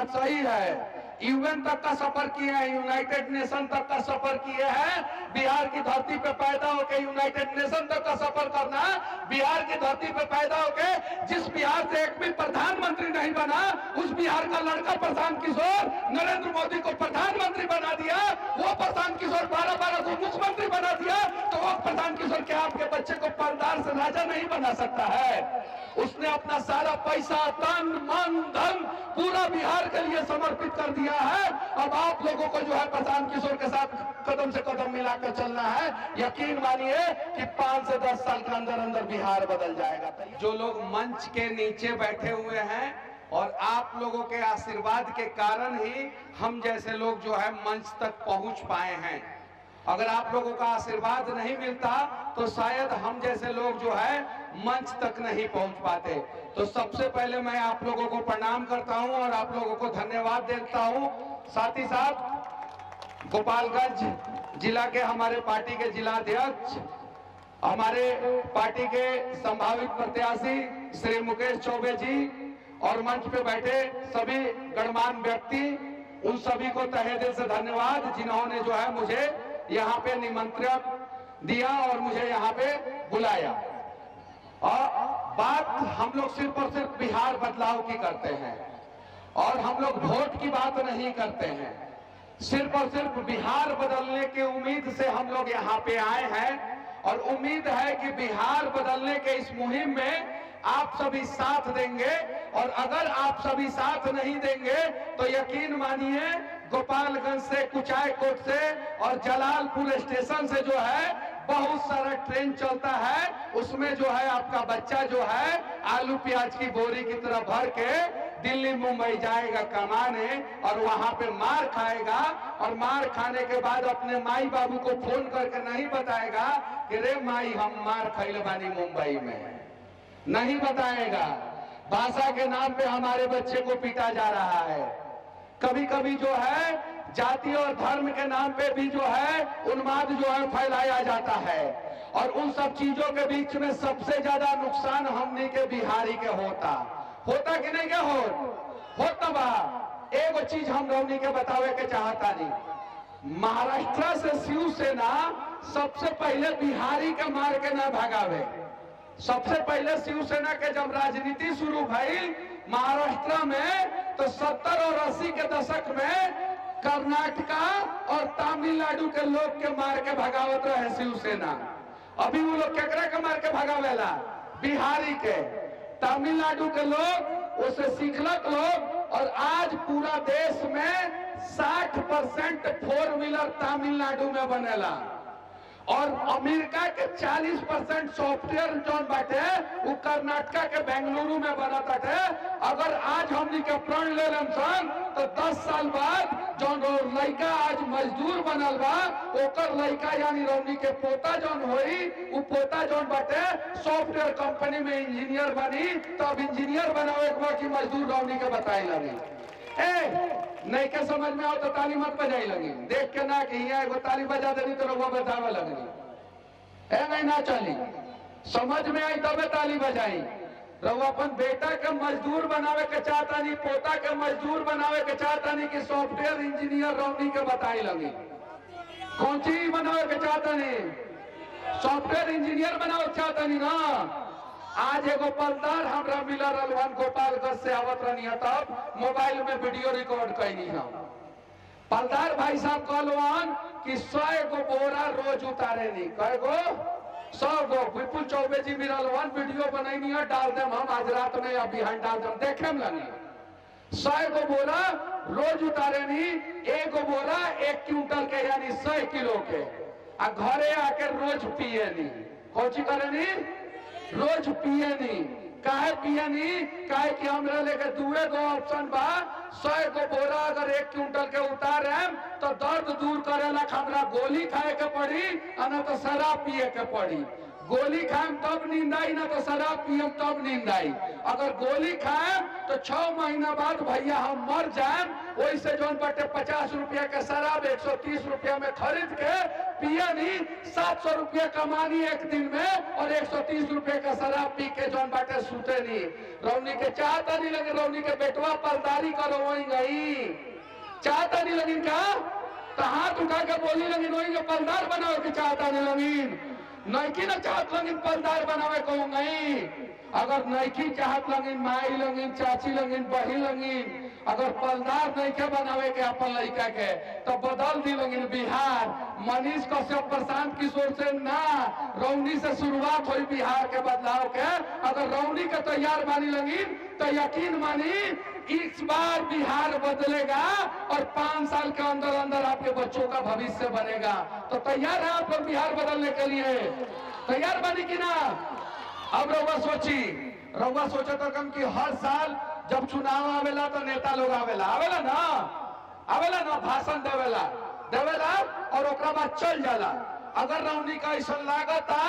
बात सही है। यूएन तक का सफर किए हैं, यूनाइटेड नेशन तक का सफर किए हैं। बिहार की धरती पे पैदा होकर यूनाइटेड नेशन तक का सफर करना, बिहार की धरती पे पैदा होकर जिस बिहार से एक भी प्रधानमंत्री नहीं बना, उस बिहार का लड़का प्रशांत किशोर नरेंद्र मोदी को प्रधानमंत्री बना दिया। वो प्रशांत किशोर 12-12 को मुख्यमंत्री बना दिया, तो वो प्रशांत किशोर क्या आपके बच्चे को परदार से राजा नहीं बना सकता है? उसने अपना सारा पैसा, तन, मन, धन पूरा बिहार के लिए समर्पित कर दिया है। अब आप लोगों को जो है प्रशांत किशोर के साथ कदम से कदम मिलाकर चलना है। यकीन मानिए कि 5 से 10 साल के अंदर अंदर बिहार बदल जाएगा। जो लोग मंच के नीचे बैठे हुए हैं और आप लोगों के आशीर्वाद के कारण ही हम जैसे लोग जो है मंच तक पहुंच पाए हैं। अगर आप लोगों का आशीर्वाद नहीं मिलता तो शायद हम जैसे लोग जो है मंच तक नहीं पहुंच पाते। तो सबसे पहले मैं आप लोगों को प्रणाम करता हूं और आप लोगों को धन्यवाद देता हूं। साथ ही साथ गोपालगंज जिला के हमारे पार्टी के जिला अध्यक्ष, हमारे पार्टी के संभावित प्रत्याशी श्री मुकेश चौबे जी और मंच पे बैठे सभी गणमान्य व्यक्ति, उन सभी को तहे दिल से धन्यवाद जिन्होंने जो है मुझे यहाँ पे निमंत्रण दिया और मुझे यहाँ पे बुलाया। और बात हम लोग सिर्फ और सिर्फ बिहार बदलाव की करते हैं और हम लोग वोट की बात नहीं करते हैं। सिर्फ और सिर्फ बिहार बदलने की उम्मीद से हम लोग यहाँ पे आए हैं और उम्मीद है कि बिहार बदलने के इस मुहिम में आप सभी साथ देंगे। और अगर आप सभी साथ नहीं देंगे तो यकीन मानिए गोपालगंज से, कुचायकोट से और जलालपुर स्टेशन से जो है बहुत सारा ट्रेन चलता है, उसमें जो है आपका बच्चा जो है आलू प्याज की बोरी की तरह भर के दिल्ली मुंबई जाएगा कमाने और वहां पे मार खाएगा। और मार खाने के बाद अपने माई बाबू को फोन करके नहीं बताएगा कि रे माई हम मार खैले बानी मुंबई में, नहीं बताएगा। भाषा के नाम पे हमारे बच्चे को पीटा जा रहा है। कभी कभी जो है जाति और धर्म के नाम पे भी जो है उन्माद जो है फैलाया जाता है। और उन सब चीजों के बीच में सबसे ज्यादा नुकसान हमने के बिहारी के होता कि नहीं के होता बा। एक चीज हम रौनी के बतावे के चाहता नहीं, महाराष्ट्र से शिवसेना सबसे पहले बिहारी के मार के ना भगावे। सबसे पहले शिवसेना के जब राजनीति शुरू भई महाराष्ट्र में तो 70 और 80 के दशक में कर्नाटका और तमिलनाडु के लोग के मार के भगावत रहे शिवसेना। अभी वो लोग केकरा के मार के भगावेला? बिहारी के, तमिलनाडु के लोग उसे सीखलक लोग। और आज पूरा देश में 60% 4 व्हीलर तमिलनाडु में बनेला और अमेरिका के 40% सॉफ्टवेयर जो बाटे वो कर्नाटका के बेंगलुरु में बना था। अगर आज हमनी के प्रण ले सन तो 10 साल बाद जो लड़का आज मजदूर बनल बा ओकर लड़का यानी रौनी के पोता जौन होई, वो पोता जौन बाटे सॉफ्टवेयर कंपनी में इंजीनियर बनी। तब इंजीनियर बनावे के बाद मजदूर रौनी के बताए लगी। नहीं के समझ में आओ तो ताली मत बजाई लगी, देख के ना कि यहाँ एगो ताली बजा देनी तो रउआ बजावे लगनी। नहीं ना चली, समझ में आई तबे ताली बजाई। रउआ अपन बेटा के मजदूर बनावे के चाहता नहीं, पोता के मजदूर बनावे के चाहता नहीं कि सॉफ्टवेयर इंजीनियर रौनी के बताई लगी। कौन चीज बनावे के चाहता नहीं? सॉफ्टवेयर इंजीनियर बनावे चाहता नहीं ना। आज एगो पलदार हमरा मिला रलवन गोपालगंज से आवत रही, तब मोबाइल में वीडियो रिकॉर्ड कैनी हम। पलदार भाई साहब कहलवान कि 100 गो बोरा रोज उतारे नहीं, कहे गो 100 गो। विपुल चौबे जी भी रलवन वीडियो बनैनी है, डाल देम हम आज रात में या बिहान डाल देम, देखे में लगी। 100 गो बोरा रोज उतारे नहीं, 1 गो बोरा 1 क्विंटल के यानी 100 किलो के। आ घरे आके रोज पिए नहीं, कौची करे नहीं? रोज पिए नहीं। काहे पिए नहीं? काहे कि हमरा लेके 2 गो ऑप्शन बा। 100 गो बोरा अगर 1 क्विंटल के उतारे तो दर्द दूर करेला हमरा गोली खाए के पड़ी, न तो शराब पिए के पड़ी। गोली खाएम तब नींद आई ना तो शराब पियम तब नींद आई। अगर गोली खाएम तो 6 महीना बाद भैया हम मर जाएम, वैसे जोन बटे 50 रुपया के शराब 130 रुपया में खरीद के पिया नहीं, 700 रुपया कमानी एक दिन में और 130 रुपया का शराब पी के जोन बाटे सूते नहीं। रौनी के चाहता नहीं लगे, रौनी के बेटवा पलदारी करो वही गई चाहता नहीं लगी का तो हाथ उठा के बोली लगी वही के पलदार बनाओ के चाहता नहीं लगी, नैकी ना चाहत लगिन पलदार बनावे कहूंगी। अगर नैकी चाहत लगिन माई लगिन चाची लगिन बही लगिन, अगर पलदार नहीं के बनावे के अपन लड़का के तो बदल दी लगिन बिहार। मनीष कश्यप प्रशांत किशोर से ना, रौनी से शुरुआत हुई बिहार के बदलाव के। अगर रौनी के तैयार मानी लगिन तो यकीन मानी इस बार बिहार बदलेगा और 5 साल के अंदर अंदर आपके बच्चों का भविष्य बनेगा। तो तैयार है आप लोग बिहार बदलने के लिए? तैयार बनी कि ना? अब रउआ सोचा तो कम कि हर साल जब चुनाव आवेला तो नेता लोग आवेला ना भाषण देवेला और ओकरा बाद चल जाला। अगर रौनी का ऐसा लागता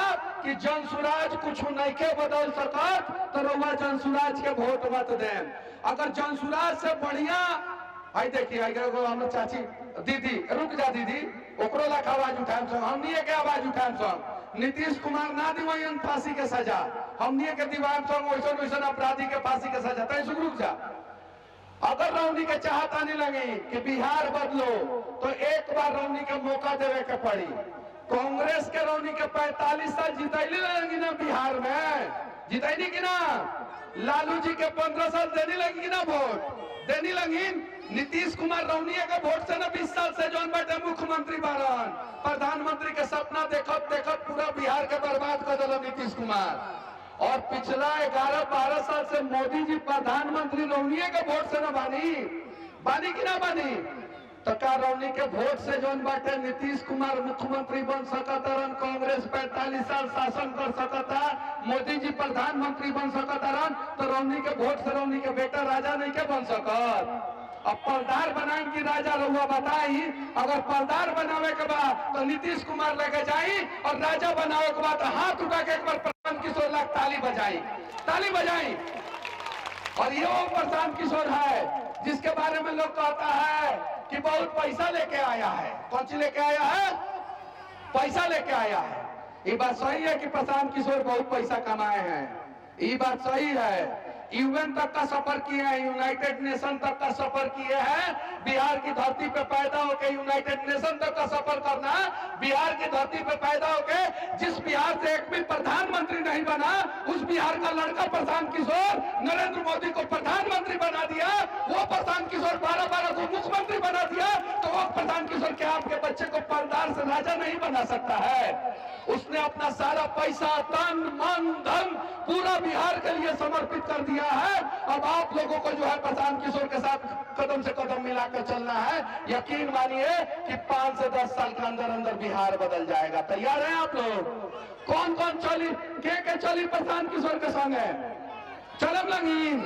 कि जनसुराज कुछ नहीं के बदल सकत तो रउआ जनसुराज के वोट मत दें। अगर जनसुराज से बढ़िया आई देखिए हम चाची दीदी रुक जा दीदी ओकरो लाख आवाज उठाएम सो हमनी के आवाज उठाएम सो। नीतीश कुमार ना दिवायन फांसी के सजा, हमनी के दिवाएम सो वैसन अपराधी के फांसी के सजा। तय रुक जा। अगर रौनी के चाहता नहीं लगी कि बिहार बदलो तो एक बार रौनी के मौका देवे के पड़ी। कांग्रेस के रौनी के 45 साल जितैली लगी ना बिहार में, जितैनी कि ना? लालू जी के 15 साल देने लगी कि ना वोट? देनी लगी। नीतीश कुमार रौनिया के वोट से ना 20 साल से जौन बैठे मुख्यमंत्री बारन, प्रधानमंत्री के सपना देखत पूरा बिहार के बर्बाद कर दिला नीतीश कुमार। और पिछला 11-12 साल से मोदी जी प्रधानमंत्री रौनिया के वोट से ना बानी कि ना बानी? तो का रौनी के वोट से जौन बाटे नीतीश कुमार मुख्यमंत्री बन सकता, कांग्रेस 45 साल शासन कर सकता, मोदी जी प्रधानमंत्री बन सकता, तो रौनी के वोट से रौनी के बेटा राजा नहीं के बन सकत। अब पलदार बनाए की राजा रहुआ बताई। अगर पलदार बनावे के बाद तो नीतीश कुमार लेके जाई और राजा बनावे के बाद हाथ उठा के एक बार प्रशांत किशोर लाख ताली बजाई। और ये वो प्रशांत किशोर है जिसके बारे में लोग कहता है कि बहुत पैसा लेके आया है। कौन सी लेके आया है? पैसा लेके आया है। ये बात सही है कि प्रशांत किशोर बहुत पैसा कमाए हैं, ये बात सही है। यूएन तक का सफर किए हैं, यूनाइटेड नेशन तक का सफर किए हैं। बिहार की धरती पे पैदा होकर यूनाइटेड नेशन तक का सफर करना, बिहार की धरती पे पैदा होकर जिस बिहार से एक भी प्रधानमंत्री नहीं बना उस बिहार का लड़का प्रशांत किशोर नरेंद्र मोदी को प्रधानमंत्री बना दिया। वो प्रशांत किशोर 12-12 को मुख्यमंत्री बना दिया। तो वो प्रशांत किशोर क्या आपके बच्चे को पलदार से राजा नहीं बना सकता है? उसने अपना सारा पैसा, तन, मन, धन पूरा बिहार के लिए समर्पित कर दिया है। अब आप लोगों को जो है प्रशांत किशोर के साथ कदम से कदम मिलाकर चलना है। यकीन मानिए कि 5 से 10 साल के अंदर अंदर बिहार बदल जाएगा। तैयार हैं आप लोग? कौन कौन चली के चली प्रशांत किशोर के संग है? चलम लगी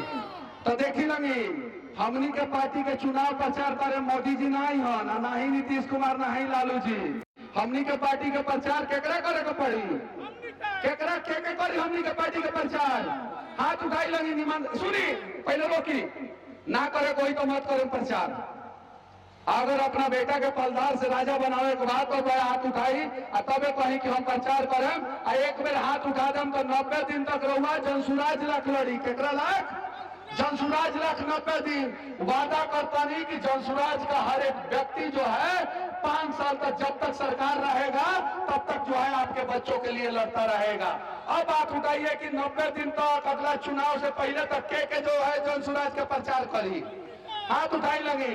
तो देखी लगी। हमनी के पार्टी के चुनाव प्रचार करे मोदी जी ना ही नीतीश कुमार ना ही लालू जी। हमनी के पार्टी के प्रचार केकरा करे के पड़ी? केकरा के करी हमनी के पार्टी के प्रचार? हाथ उठाई लगी निमान सुनी पहले रोकी ना करे कोई तो मत करे प्रचार। अगर अपना बेटा के पलदार से राजा बनावे के बाद तो हाथ उठाई तबे कही कि हम प्रचार करें। एक बेर हाथ उठा देम तो 90 दिन तक रहुआ जनसुराज लाख लड़ी। केकरा लाख? जनसुराज लाख 90 दिन। वादा करता नहीं कि जनसुराज का हर एक व्यक्ति जो है 5 साल तक जब तक सरकार रहेगा तब तक जो है आपके बच्चों के लिए लड़ता रहेगा। अब बात उठाइए कि 90 दिन तक अगला चुनाव से पहले तक के जो है जनसुराज का प्रचार करी। हाथ उठाई लगी,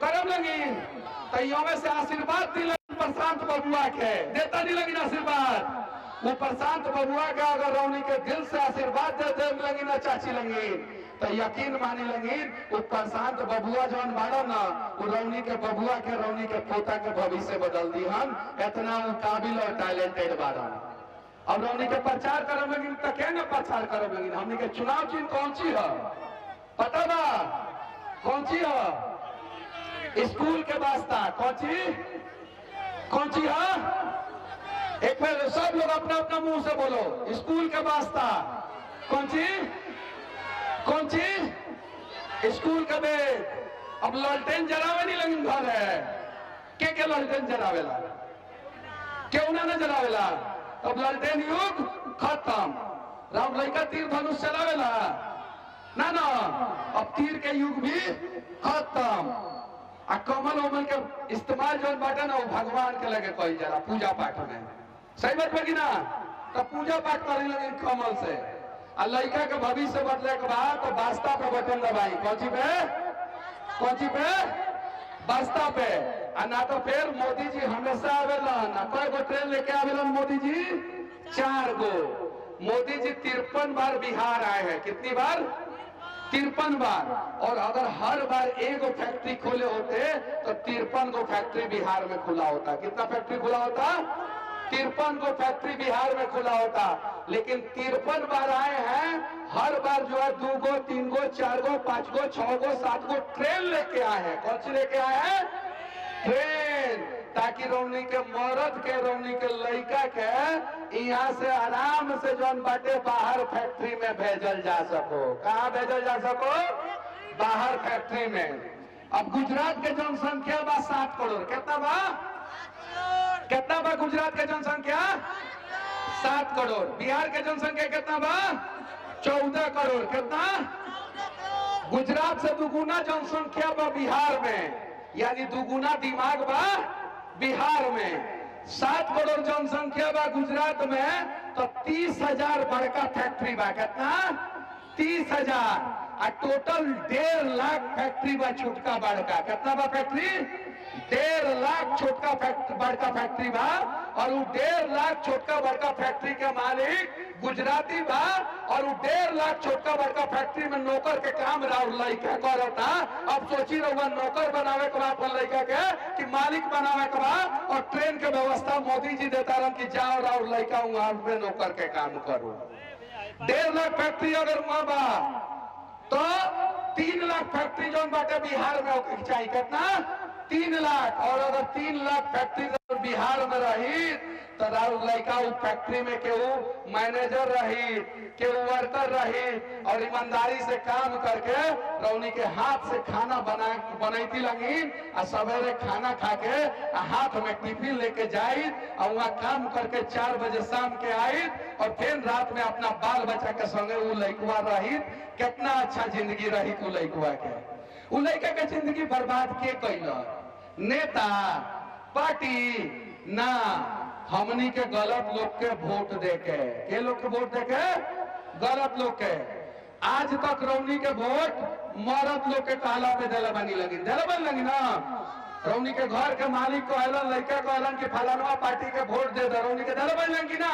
करम लगी। तैयों में से आशीर्वाद दिल प्रशांत बबुआ के देता नहीं लगी आशीर्वाद। वो प्रशांत बबुआ का अगर रौनी के दिल से आशीर्वाद दे लगी ना चाची लगी तो यकीन मानी लगी वो प्रशांत बबुआ जौन बाड़ो ना वो रौनी के बबुआ के रौनी के पोता के भविष्य बदल दी। हम इतना काबिल और टैलेंटेड बाड़ो। अब रौनी के प्रचार करब लगी तो क्या ना प्रचार करब लगी? हमने के चुनाव चिन्ह कौन सी है पता बा? कौन सी है? स्कूल के वास्ता कौन सी है? एक बार सब लोग अपना अपना मुंह से बोलो, स्कूल के वास्ता। कौन चीज? कौन चीज? स्कूल का बैग। अब लालटेन जलावे नहीं लगिन घर है के लालटेन जलावेला, क्यों ना जलावेला? अब लालटेन युग खत्म। राम लड़का तीर धनुष चलावेला ना ना, अब तीर के युग भी खत्म। आ कमल उमल के इस्तेमाल जो बाटे ना वो भगवान के लगे कोई जरा पूजा पाठ में। सही बात बगी ना? तो पूजा पाठ करे लगे कमल से। आ लड़का के भविष्य बदले के बाद तो बास्ता पे बटन दबाई। कौची पे? कौची पे? बास्ता पे। आ ना तो फिर मोदी जी हमेशा आवेला ना, कोई गो ट्रेन लेके आवेला मोदी जी? 4 गो। मोदी जी 53 बार बिहार आए हैं। कितनी बार? 53 बार। और अगर हर बार एक फैक्ट्री खोले होते तो 53 गो फैक्ट्री बिहार में खुला होता। कितना फैक्ट्री खुला होता? 53 गो फैक्ट्री बिहार में खुला होता। लेकिन 53 बार आए हैं, हर बार जो है 2 गो 3 गो 4 गो 5 गो 6 गो 7 गो ट्रेन लेके आए हैं। कौन सी लेके आए हैं? ट्रेन। ताकि रौनी के मरद के, रौनी के लड़का के यहाँ से आराम से जौन बाटे बाहर फैक्ट्री में भेजल जा सको। कहाँ भेजल जा सको? बाहर फैक्ट्री में। अब गुजरात के जनसंख्या बा 7 करोड़। कितना बा? कितना बा गुजरात के जनसंख्या? 7 करोड़। बिहार के जनसंख्या कितना बा? 14 करोड़। कितना? गुजरात से दुगुना जनसंख्या बा बिहार में, यानी दुगुना दिमाग बा बिहार में। 7 करोड़ जनसंख्या बा गुजरात में, तो 30,000 बड़का फैक्ट्री बा। कितना? 30,000। आ टोटल 1.5 लाख फैक्ट्री बा छोटका बड़का। कितना बा फैक्ट्री? 1.5 लाख छोटका बड़का फैक्ट्री बा। और वो 1.5 लाख छोटका बड़का फैक्ट्री के मालिक गुजराती बा। और वो 1.5 लाख छोटका बड़का फैक्ट्री में नौकर के काम राउर लड़का करता। अब सोची रहुआ नौकर बनावे के बाद अपन लड़का के कि मालिक बनावे के बाद, और ट्रेन के व्यवस्था मोदी जी देता रहा कि जाओ राउर लड़का वहां पे नौकर के काम करो। 1.5 लाख फैक्ट्री अगर वहां बा तो 3 लाख फैक्ट्री जो बाटे बिहार में होके चाहिए। कितना? 3 लाख। और अगर 3 लाख फैक्ट्री बिहार में रही तो राहुल लड़का उस फैक्ट्री में केहू मैनेजर रही, केहू वर्कर रही, और ईमानदारी से काम करके रौनी के हाथ से खाना बनैती लगी। और सवेरे खाना खा के हाथ में टिफिन लेके जाई और वहाँ काम करके 4 बजे शाम के आई, और फिर रात में अपना बाल बच्चा के संगे वो लड़कुआ रही। कितना अच्छा जिंदगी रही तू लड़कुआ के। वो लड़का के जिंदगी बर्बाद के कैल? नेता, पार्टी ना, हमनी के गलत लोग के वोट देके। के लोग के वोट देके? गलत लोग के। आज तक रौनी के वोट मरद लोग के कहला पे दिला बनी लगी। दिला बन लगी ना। रौनी के घर के मालिक को कहलन, लड़का कहलन कि फलानवा पार्टी के वोट दे दे। रौनी के दिला बन लगी ना।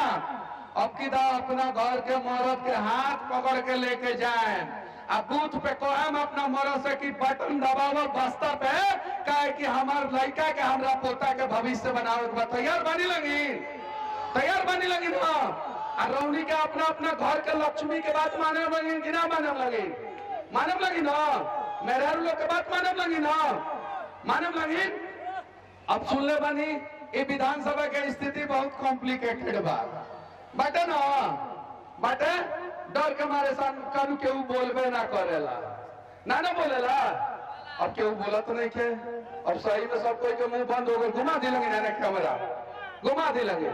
अब की दा अपना घर के मरद के हाथ पकड़ के लेके जाए, अब बूथ पे कहम अपना मरद से कि बटन दबावो बस्ता पे, कहे कि हमार लड़का के हमरा पोता के भविष्य बनावे के। तैयार बनी लगी? तैयार बनी लगी ना। और रौनी के अपना अपना घर के लक्ष्मी के बात माने लगी कि ना माने लगी? माने लगी ना। मेहरारू लोग के बात माने लगी ना। माने लगी। अब सुन ले बनी, ये विधानसभा के स्थिति बहुत कॉम्प्लिकेटेड बा बाटे ना। बाटे डर के मारे सन करू केहू बोलबे ना करेला, ना ना बोलेला। अब केहू बोलत नहीं के। अब सही में सब कोई के मुंह बंद हो गए। घुमा दी लगी ना कैमरा, घुमा दी लगी।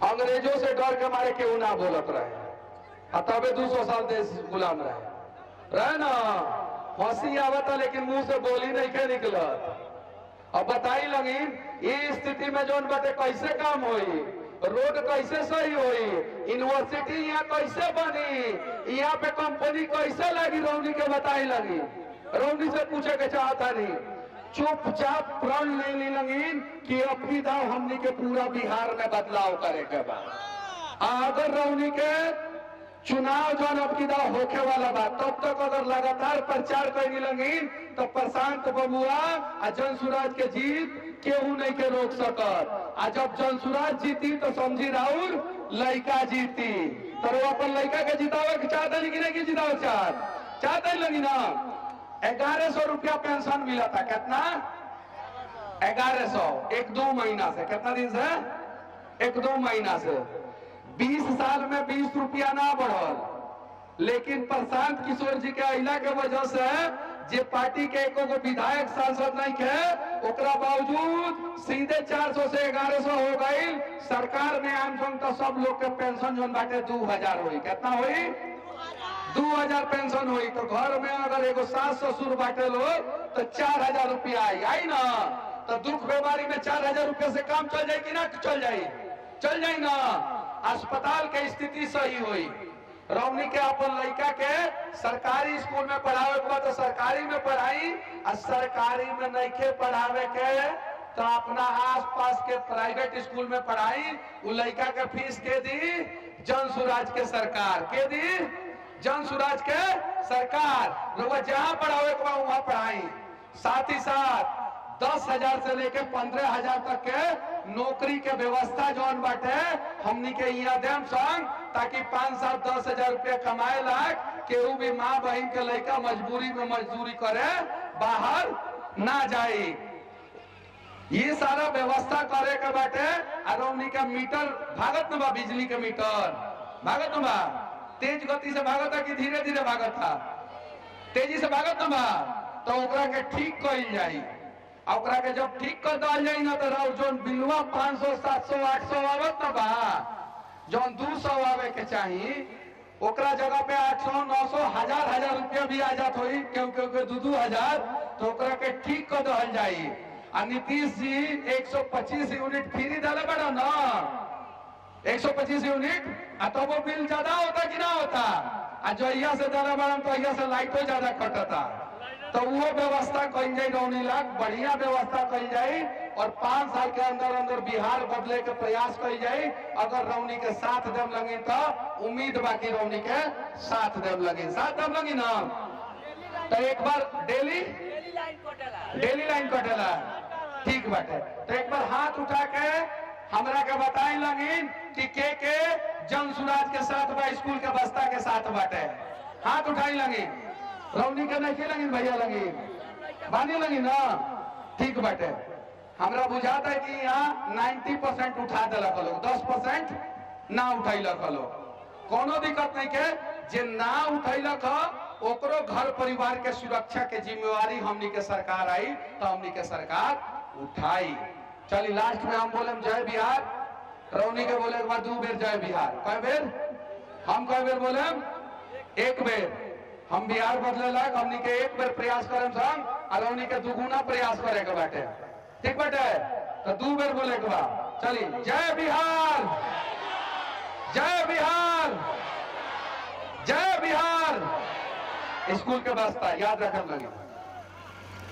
अंग्रेजों से डर के मारे केहू ना बोलत रहे। तबे 200 साल देश गुलाम रहे ना। हंसी आवता लेकिन मुंह से बोली नहीं के निकलत। अब बताई लगी ये स्थिति में जो बटे कैसे काम होई, रोड कैसे सही होई, यूनिवर्सिटी यहाँ कैसे बनी, यहाँ पे कंपनी कैसे लगी, रौनी के बताई लगी। रौनी से पूछे के चाहता नहीं, चुपचाप प्रण ले ली लगी कि अपनी दाव हमनी के पूरा बिहार में बदलाव करे के बाद। अगर रौनी के चुनाव जो अब की दाव होके वाला बात, तब तक अगर लगातार प्रचार करने लगी तो प्रशांत बबुआ आ जनसुराज के जीत केहू नहीं के रोक सकत। आ जब जनसुराज जीती तो समझी राहुल लड़का जीती। तो वो अपन लड़का के जितावे के चाहते नहीं कि नहीं जितावे चाहते लगी ना। 1100 रुपया पेंशन मिला था। कितना? 1100। 1-2 महीना से। कितना दिन से? एक दो महीना से 20 साल में 20 रुपया ना बढ़ल, लेकिन प्रशांत किशोर जी के अहिला के वजह से जे पार्टी के एको गो विधायक सांसद नहीं के, ओकरा बावजूद सीधे 400 से 1100 हो गई। सरकार ने आम जनता सब लोग के पेंशन जो बाटे 2000 हुई। कितना हुई? 2000 पेंशन हुई। तो घर में अगर एगो सास ससुर बाटे लोग तो 4000 रुपया आई ना, तो दुख बीमारी में 4000 रुपया से काम चल जाए कि ना चल जाए? चल जाए ना। अस्पताल के स्थिति सही हुई। रौनी के अपन लड़का के सरकारी स्कूल में पढ़ावे के बाद तो सरकारी में पढ़ाई, और सरकारी में नहीं पढ़ावे के तो अपना आसपास के प्राइवेट स्कूल में पढ़ाई। वो लड़का के फीस के दी जन सुराज के सरकार, के दी जन सुराज के सरकार। लोग जहां पढ़ावे के बाद वहां पढ़ाई। साथ ही साथ 10,000 से लेके 15,000 तक के नौकरी के व्यवस्था जौन बाटे हमनी के यहाँ देम संग, ताकि 5-7 10,000 रुपया कमाए लायक केहू भी माँ बहन के लड़का मजबूरी में मजदूरी करे बाहर ना जाए। ये सारा व्यवस्था करे के बाटे। और हमनी का मीटर भागत न बा, बिजली के मीटर भागत न बा, तेज गति से भागता कि धीरे धीरे भागता? तेजी से भागत न बा। तो ओकरा के ठीक कइल जाई। ओकरा के जब ठीक कर दल जाई ना, तो जौन बिलवा 500 700 800 आवत ना बा, जौन 200 आवे के चाहिए, ओकरा जगह पे 800 900 1000 रुपया भी आ जात होई, क्योंकि 2-2 तो ओकरा के ठीक कर दल जाई। और नीतीश जी 125 यूनिट फ्री डाले बड़ा ना, 125 यूनिट, तो वो बिल ज्यादा होता कि ना होता? और जहिया से ज्यादा बड़ा तो अहिया से लाइटो ज्यादा कटता। तो वो व्यवस्था कल जाए, रौनी लाख बढ़िया व्यवस्था कल जाए, और 5 साल के अंदर अंदर बिहार बदले के प्रयास कल जाए। अगर रौनी के साथ देम लगी तो उम्मीद बाकी रौनी के साथ देम लगी, साथ देम लगी ना। तो एक बार डेली लाइन कटेला, ठीक बाटे। तो एक बार हाथ उठा के हमरा के बताई लगिन कि के जन सुराज के साथ बा, स्कूल के बस्ता के साथ बाटे। हाथ उठाई लगी। रौनी के नहीं लगी, भैया लगी, बानी लगी ना, ठीक बाटे। हमरा बुझाता है कि यहाँ 90% उठा दिलक लोग, 10% ना उठैलक लोग। कोनो दिक्कत नहीं के, जे ना उठैलक ओकरो घर परिवार के सुरक्षा के जिम्मेवारी हमनी के सरकार आई, तो हमनी के सरकार उठाई। चलिए लास्ट में हम बोले जय बिहार। रौनी के बोले के बाद 2 बेर जय बिहार। कई बेर? हम कई बेर बोले? 1 बेर। हम बिहार बदले लायक हमनी के 1 बेर प्रयास करें संग, और रौनी के 2 गुना प्रयास करे के बाटे, ठीक बाटे? तो 2 बेर बोले के बाद चलिए जय बिहार, जय बिहार, जय बिहार। स्कूल के वास्ता याद रखने लगे।